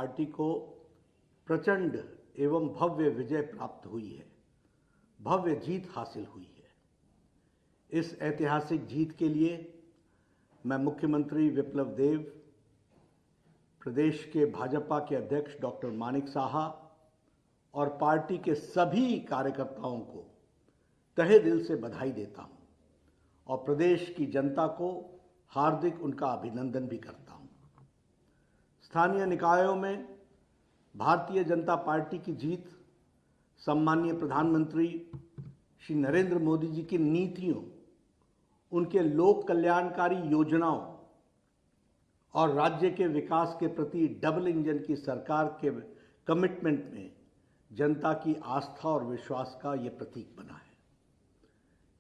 Party को प्रचंड एवं भव्य विजय प्राप्त हुई है, भव्य जीत हासिल हुई है। इस ऐतिहासिक जीत के लिए मैं मुख्यमंत्री विप्लव देव, प्रदेश के भाजपा के अध्यक्ष डॉक्टर मानिक साहा और पार्टी के सभी कार्यकर्ताओं को तहे दिल से बधाई देता हूं और प्रदेश की जनता को हार्दिक उनका अभिनंदन भी करता हूं। स्थानीय निकायों में भारतीय जनता पार्टी की जीत सम्माननीय प्रधानमंत्री श्री नरेंद्र मोदी जी की नीतियों, उनके लोक कल्याणकारी योजनाओं और राज्य के विकास के प्रति डबल इंजन की सरकार के कमिटमेंट में जनता की आस्था और विश्वास का ये प्रतीक बना है।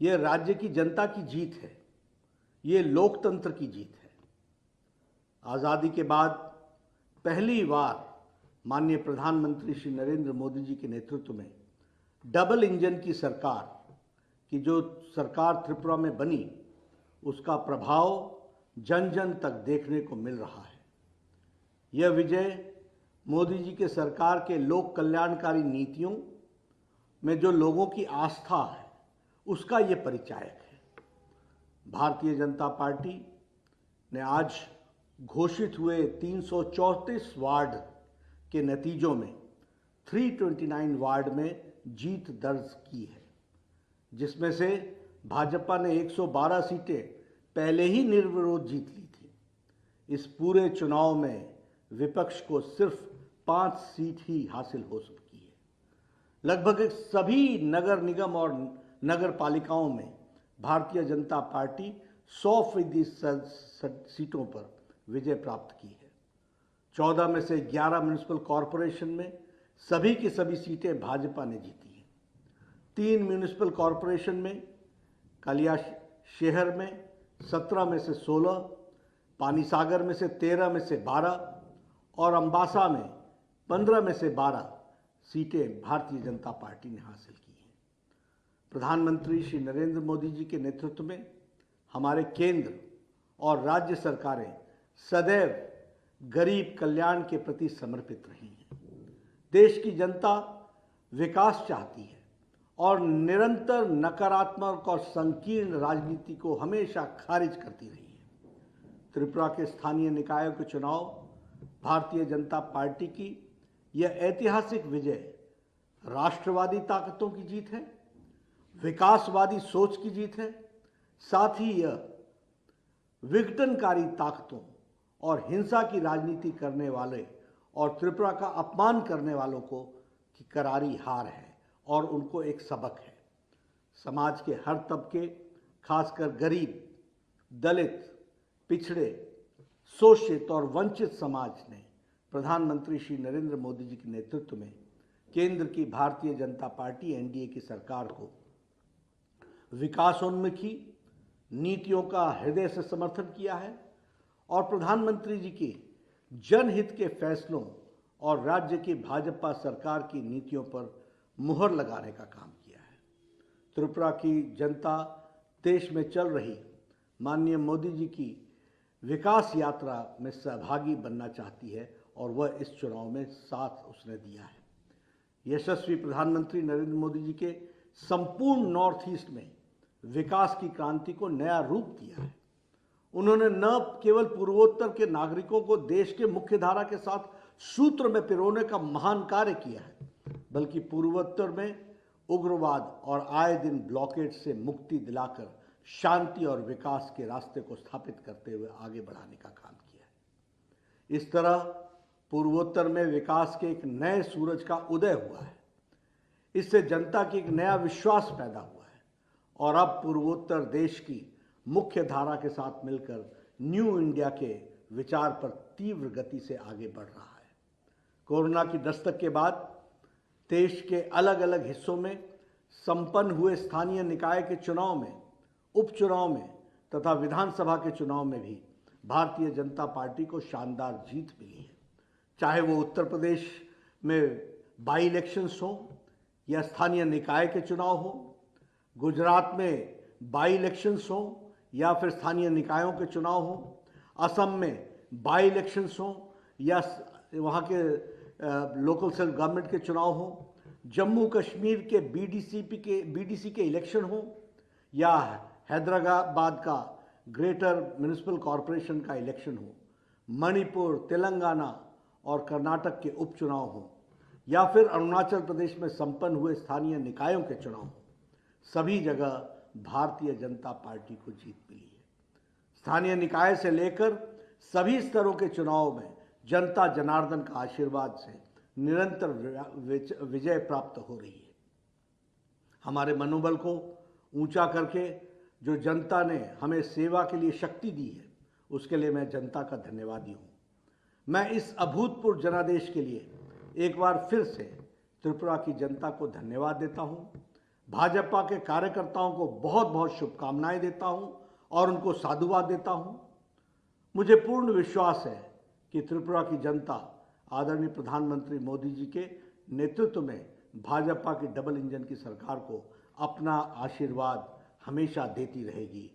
यह राज्य की जनता की जीत है, ये लोकतंत्र की जीत है। आज़ादी के बाद पहली बार माननीय प्रधानमंत्री श्री नरेंद्र मोदी जी के नेतृत्व में डबल इंजन की सरकार की जो सरकार त्रिपुरा में बनी, उसका प्रभाव जन जन तक देखने को मिल रहा है। यह विजय मोदी जी के सरकार के लोक कल्याणकारी नीतियों में जो लोगों की आस्था है, उसका ये परिचायक है। भारतीय जनता पार्टी ने आज घोषित हुए 334 वार्ड के नतीजों में 329 वार्ड में जीत दर्ज की है, जिसमें से भाजपा ने 112 सीटें पहले ही निर्विरोध जीत ली थी। इस पूरे चुनाव में विपक्ष को सिर्फ 5 सीट ही हासिल हो सकी है। लगभग सभी नगर निगम और नगर पालिकाओं में भारतीय जनता पार्टी 100% सीटों पर विजय प्राप्त की है। 14 में से 11 म्युनिसिपल कॉरपोरेशन में सभी की सभी सीटें भाजपा ने जीती हैं। 3 म्युनिसिपल कॉरपोरेशन में कालिया शहर में 17 में से 16, पानीसागर में से 13 में से 12 और अम्बासा में 15 में से 12 सीटें भारतीय जनता पार्टी ने हासिल की हैं। प्रधानमंत्री श्री नरेंद्र मोदी जी के नेतृत्व में हमारे केंद्र और राज्य सरकारें सदैव गरीब कल्याण के प्रति समर्पित रही हैं। देश की जनता विकास चाहती है और निरंतर नकारात्मक और संकीर्ण राजनीति को हमेशा खारिज करती रही है। त्रिपुरा के स्थानीय निकायों के चुनाव भारतीय जनता पार्टी की यह ऐतिहासिक विजय राष्ट्रवादी ताकतों की जीत है, विकासवादी सोच की जीत है। साथ ही यह विघटनकारी ताकतों और हिंसा की राजनीति करने वाले और त्रिपुरा का अपमान करने वालों को की करारी हार है और उनको एक सबक है। समाज के हर तबके, खासकर गरीब, दलित, पिछड़े, शोषित और वंचित समाज ने प्रधानमंत्री श्री नरेंद्र मोदी जी के नेतृत्व में केंद्र की भारतीय जनता पार्टी एनडीए की सरकार को विकासोन्मुखी नीतियों का हृदय से समर्थन किया है और प्रधानमंत्री जी की जनहित के फैसलों और राज्य की भाजपा सरकार की नीतियों पर मुहर लगाने का काम किया है। त्रिपुरा की जनता देश में चल रही माननीय मोदी जी की विकास यात्रा में सहभागी बनना चाहती है और वह इस चुनाव में साथ उसने दिया है। यशस्वी प्रधानमंत्री नरेंद्र मोदी जी के संपूर्ण नॉर्थ ईस्ट में विकास की क्रांति को नया रूप दिया है। उन्होंने न केवल पूर्वोत्तर के नागरिकों को देश के मुख्य धारा के साथ सूत्र में पिरोने का महान कार्य किया है, बल्कि पूर्वोत्तर में उग्रवाद और आए दिन ब्लॉकेड से मुक्ति दिलाकर शांति और विकास के रास्ते को स्थापित करते हुए आगे बढ़ाने का काम किया है। इस तरह पूर्वोत्तर में विकास के एक नए सूरज का उदय हुआ है। इससे जनता की एक नया विश्वास पैदा हुआ है और अब पूर्वोत्तर देश की मुख्य धारा के साथ मिलकर न्यू इंडिया के विचार पर तीव्र गति से आगे बढ़ रहा है। कोरोना की दस्तक के बाद देश के अलग अलग हिस्सों में संपन्न हुए स्थानीय निकाय के चुनाव में, उपचुनाव में तथा विधानसभा के चुनाव में भी भारतीय जनता पार्टी को शानदार जीत मिली है। चाहे वो उत्तर प्रदेश में बाई इलेक्शंस हो या स्थानीय निकाय के चुनाव हो, गुजरात में बाई इलेक्शंस हो या फिर स्थानीय निकायों के चुनाव हो, असम में बाई इलेक्शंस हो या वहाँ के लोकल सेल्फ गवर्नमेंट के चुनाव हों, जम्मू कश्मीर के बीडीसी के इलेक्शन हों, या हैदराबाद का ग्रेटर म्यूनिसिपल कॉरपोरेशन का इलेक्शन हो, मणिपुर, तेलंगाना और कर्नाटक के उपचुनाव हों, या फिर अरुणाचल प्रदेश में संपन्न हुए स्थानीय निकायों के चुनाव हों, सभी जगह भारतीय जनता पार्टी को जीत मिली है। स्थानीय निकाय से लेकर सभी स्तरों के चुनाव में जनता जनार्दन का आशीर्वाद से निरंतर विजय प्राप्त हो रही है। हमारे मनोबल को ऊंचा करके जो जनता ने हमें सेवा के लिए शक्ति दी है, उसके लिए मैं जनता का धन्यवादी हूँ। मैं इस अभूतपूर्व जनादेश के लिए एक बार फिर से त्रिपुरा की जनता को धन्यवाद देता हूँ। भाजपा के कार्यकर्ताओं को बहुत बहुत शुभकामनाएं देता हूँ और उनको साधुवाद देता हूँ। मुझे पूर्ण विश्वास है कि त्रिपुरा की जनता आदरणीय प्रधानमंत्री मोदी जी के नेतृत्व में भाजपा की डबल इंजन की सरकार को अपना आशीर्वाद हमेशा देती रहेगी।